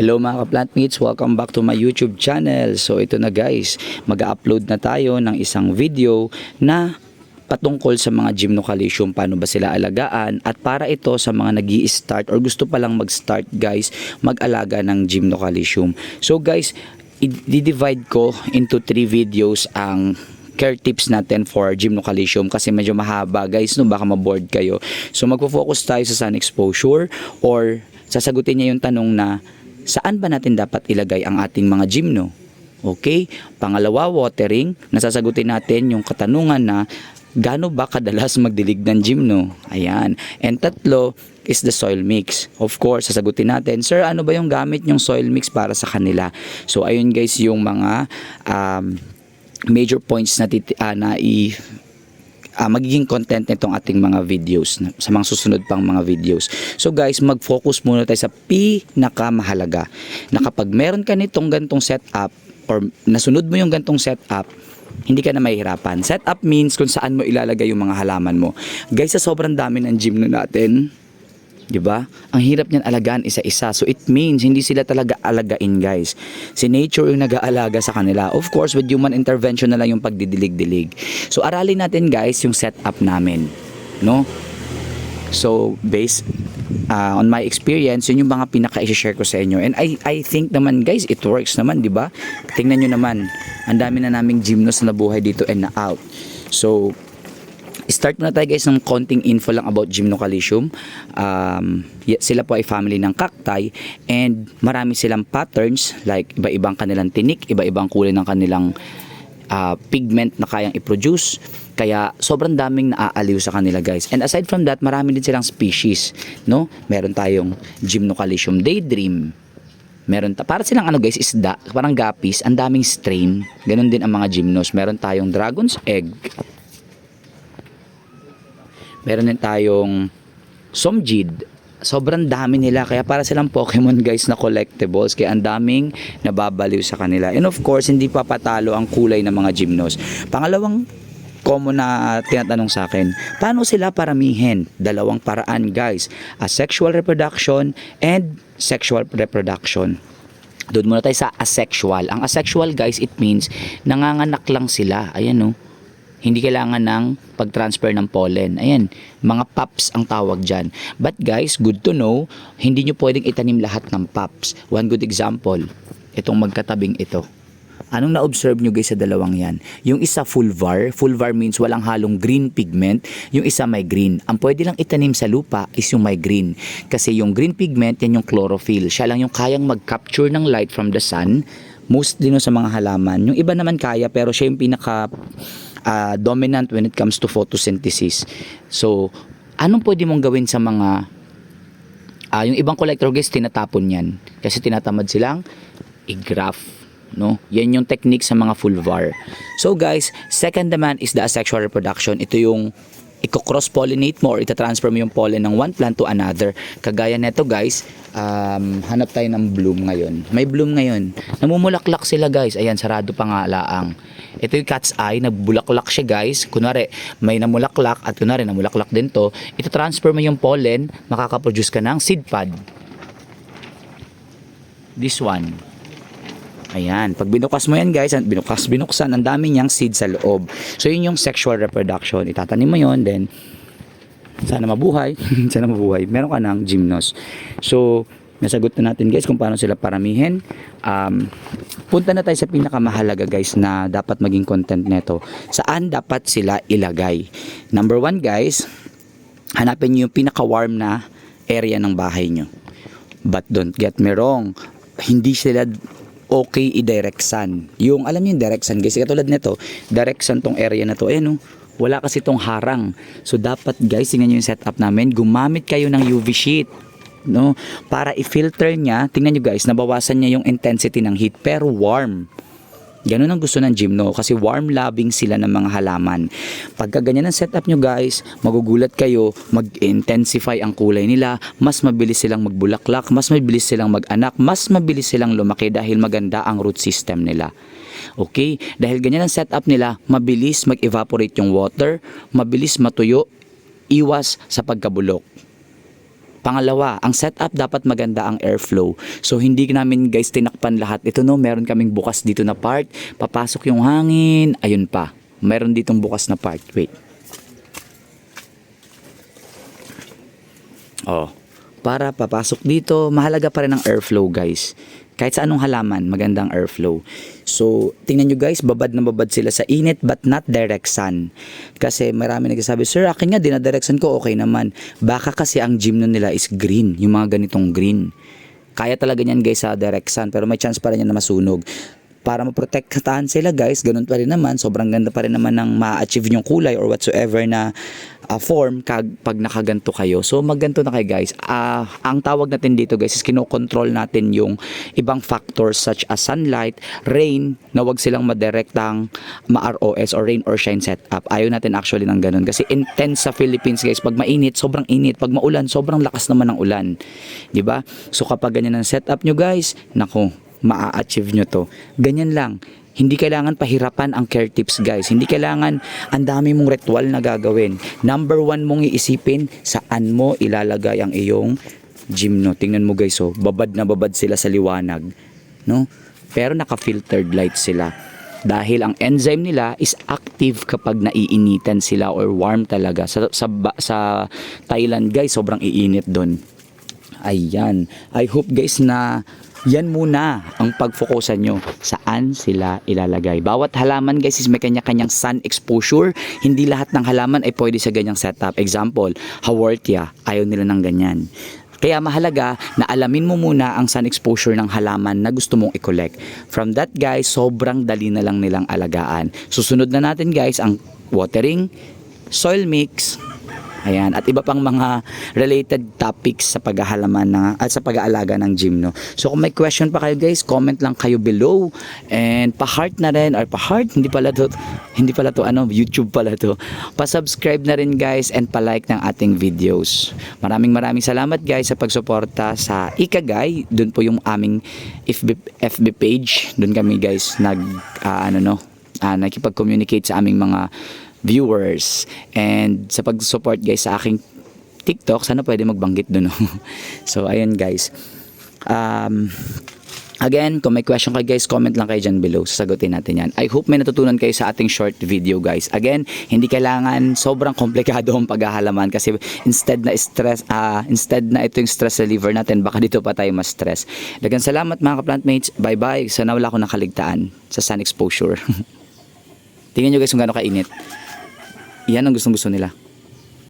Hello mga ka-plantmates, welcome back to my YouTube channel. So ito na guys, mag-upload na tayo ng isang video na patungkol sa mga gymnocalycium, paano ba sila alagaan, at para ito sa mga nag-i-start or gusto pa lang mag-start guys, mag-alaga ng gymnocalycium. So guys, i-divide ko into 3 videos ang care tips natin for gymnocalycium kasi medyo mahaba guys, no, baka ma-bored kayo. So magfo-focus tayo sa sun exposure, or sasagutin niya yung tanong na saan ba natin dapat ilagay ang ating mga gymno. Okay? Pangalawa, watering. Nasasagutin natin yung katanungan na gaano ba kadalas magdilig ng gymno. Ayan. And tatlo is the soil mix. Of course, sasagutin natin, sir, ano ba yung gamit yung soil mix para sa kanila? So ayun guys yung mga major points na magiging content nitong ating mga videos sa mga susunod pang mga videos. So guys, mag-focus muna tayo sa pinakamahalaga na kapag meron ka nitong gantong setup or nasunod mo yung gantong setup, hindi ka na mahihirapan. Setup means kung saan mo ilalagay yung mga halaman mo. Guys, sa sobrang dami ng gymno natin, di ba? Ang hirap niyan alagaan isa-isa. So it means hindi sila talaga alagain guys. Si nature yung nag-aalaga sa kanila. Of course, with human intervention na lang yung pagdidilig-dilig. So aralin natin guys yung setup namin, no? So based on my experience, yun yung mga pinaka-i-share ko sa inyo. And I think naman guys, it works naman, di ba? Tingnan nyo naman, ang dami na naming gymnos na nabuhay dito and na out. So start muna tayo guys ng konting info lang about gymnocalycium. Sila po ay family ng cacti and marami silang patterns, like iba-ibang kanilang tinik, iba-ibang kulay ng kanilang pigment na kayang i-produce. Kaya sobrang daming naaaliw sa kanila guys. And aside from that, marami din silang species, no? Meron tayong gymnocalycium daydream. Para silang ano guys, isda, parang guppies, ang daming strain. Ganon din ang mga gymnos. Meron tayong dragon's egg. Meron din tayong Somjid. Sobrang dami nila. Kaya para silang Pokemon guys na collectibles. Kaya ang daming nababaliw sa kanila. And of course, hindi pa patalo ang kulay ng mga gymnos. Pangalawang common na tinatanong sa akin, paano sila paramihin? Dalawang paraan guys. Asexual reproduction and sexual reproduction. Doon muna tayo sa asexual. Ang asexual guys, it means nanganganak lang sila. Ayan no. Hindi kailangan ng pag-transfer ng pollen. Ayan, mga pups ang tawag dyan. But guys, good to know, hindi nyo pwedeng itanim lahat ng pups. One good example, itong magkatabing ito. Anong na-observe nyo guys sa dalawang yan? Yung isa fulvar means walang halong green pigment. Yung isa may green. Ang pwede lang itanim sa lupa is yung may green. Kasi yung green pigment, yan yung chlorophyll. Siya lang yung kayang mag-capture ng light from the sun. Mostly no sa mga halaman. Yung iba naman kaya, pero siya yung pinaka dominant when it comes to photosynthesis. So, anong pwede mong gawin sa mga yung ibang collector guys, tinatapon yan kasi tinatamad silang i-graft, no? Yan yung technique sa mga fulvar. So guys, second naman is the asexual reproduction. Ito yung i-cross-pollinate mo or ita-transfer mo yung pollen ng one plant to another. Kagaya neto guys, hanap tayo ng bloom ngayon. May bloom ngayon. Namumulaklak sila guys. Ayan, sarado pa nga laang. Ito yung cat's eye, nagbulaklak siya guys. Kunwari, may namulaklak at kunwari namulaklak din to. Ita-transfer mo yung pollen, makakaproduce ka ng seed pod. This one. Ayan, pag binukas mo yan guys, binuksan, ang dami niyang seed sa loob. So yun yung sexual reproduction. Itatanim mo yun, then sana mabuhay, sana mabuhay. Meron ka ng gymnos. So, nasagot na natin guys kung paano sila paramihin. Punta na tayo sa pinakamahalaga guys na dapat maging content neto. Saan dapat sila ilagay? Number 1 guys, hanapin nyo yung pinaka-warm na area ng bahay nyo. But don't get me wrong, hindi sila okay i-direct sun. Yung alam niyo yung direct sun guys, katulad nito, direct sun tong area na to. Ayan wala kasi tong harang. So dapat guys, tingnan niyo yung setup namin, gumamit kayo ng UV sheet, no? Para i-filter niya. Tingnan niyo guys, nabawasan niya yung intensity ng heat pero warm. Ganun ang gusto ng gymno kasi warm loving sila ng mga halaman. Pagka ganyan ang setup nyo guys, magugulat kayo, mag-intensify ang kulay nila, mas mabilis silang magbulaklak, mas mabilis silang mag-anak, mas mabilis silang lumaki dahil maganda ang root system nila. Okay? Dahil ganyan ang setup nila, mabilis mag-evaporate yung water, mabilis matuyo, iwas sa pagkabulok. Pangalawa, ang setup dapat maganda ang airflow. So hindi namin guys tinakpan lahat. Ito no, meron kaming bukas dito na part. Papasok yung hangin. Ayun pa. Meron ditong bukas na part. Wait. Oh. Para papasok dito, mahalaga pa rin ang airflow guys. Kahit sa anong halaman, magandang airflow. So, tingnan nyo guys, babad na babad sila sa init but not direct sun. Kasi marami nagsasabi, sir, akin nga, dinadirect sun ko, okay naman. Baka kasi ang gymno nila is green, yung mga ganitong green. Kaya talaga niyan guys sa direct sun, pero may chance pa rin yan na masunog. Para maprotektahan sila guys, ganun pa rin naman, sobrang ganda pa rin naman ng ma-achieve yung kulay or whatsoever na form pag nakaganto kayo. So magganto na kayo guys. Ang tawag natin dito guys is kinokontrol natin yung ibang factors such as sunlight, rain, na wag silang madirektang ma-ROS or rain or shine setup. Ayaw natin actually ng ganun kasi intense sa Philippines guys. Pag mainit, sobrang init. Pag maulan, sobrang lakas naman ng ulan. 'Di ba? So kapag ganyan ang setup nyo guys, nako, maa-achieve nyo to. Ganyan lang. Hindi kailangan pahirapan ang care tips guys. Hindi kailangan ang dami mong ritual na gagawin. Number 1 mong iisipin, saan mo ilalagay ang iyong gymno. Tingnan mo guys, oh, babad na babad sila sa liwanag. No? Pero naka-filtered light sila. Dahil ang enzyme nila is active kapag naiinitan sila or warm talaga. Sa Thailand guys, sobrang iinit doon. Ayan. I hope guys na yan muna ang pagfokusan nyo. Saan sila ilalagay. Bawat halaman guys is may kanya-kanyang sun exposure. Hindi lahat ng halaman ay pwede sa ganyang setup. Example, Haworthia. Ayaw nila ng ganyan. Kaya mahalaga na alamin mo muna ang sun exposure ng halaman na gusto mong i-collect. From that guys, sobrang dali na lang nilang alagaan. Susunod na natin guys ang watering, soil mix, ayan, at iba pang mga related topics sa paghahalaman at sa pag-aalaga ng gymno. So kung may question pa kayo guys, comment lang kayo below and pa-heart na rin or pa-heart, hindi pala to YouTube pala to. Pa-subscribe na rin guys and pa-like ng ating videos. Maraming salamat guys sa pagsuporta sa Ikagay. Doon po yung aming FB page. Doon kami guys nakipag-communicate sa aming mga viewers and sa pag-support guys sa aking TikTok, sana pwede magbanggit doon. So ayun guys, again, kung may question kayo guys, comment lang kayo dyan below, sasagutin natin yan. I hope may natutunan kayo sa ating short video guys. Again, hindi kailangan sobrang komplikado ang paghahalaman kasi instead na ito yung stress reliever natin, baka dito pa tayo mas stress. Dagan salamat mga ka-plantmates, bye bye, sana wala akong nakaligtaan sa sun exposure. Tingnan nyo guys kung gaano kainit. Yan ang gustong gusto nila.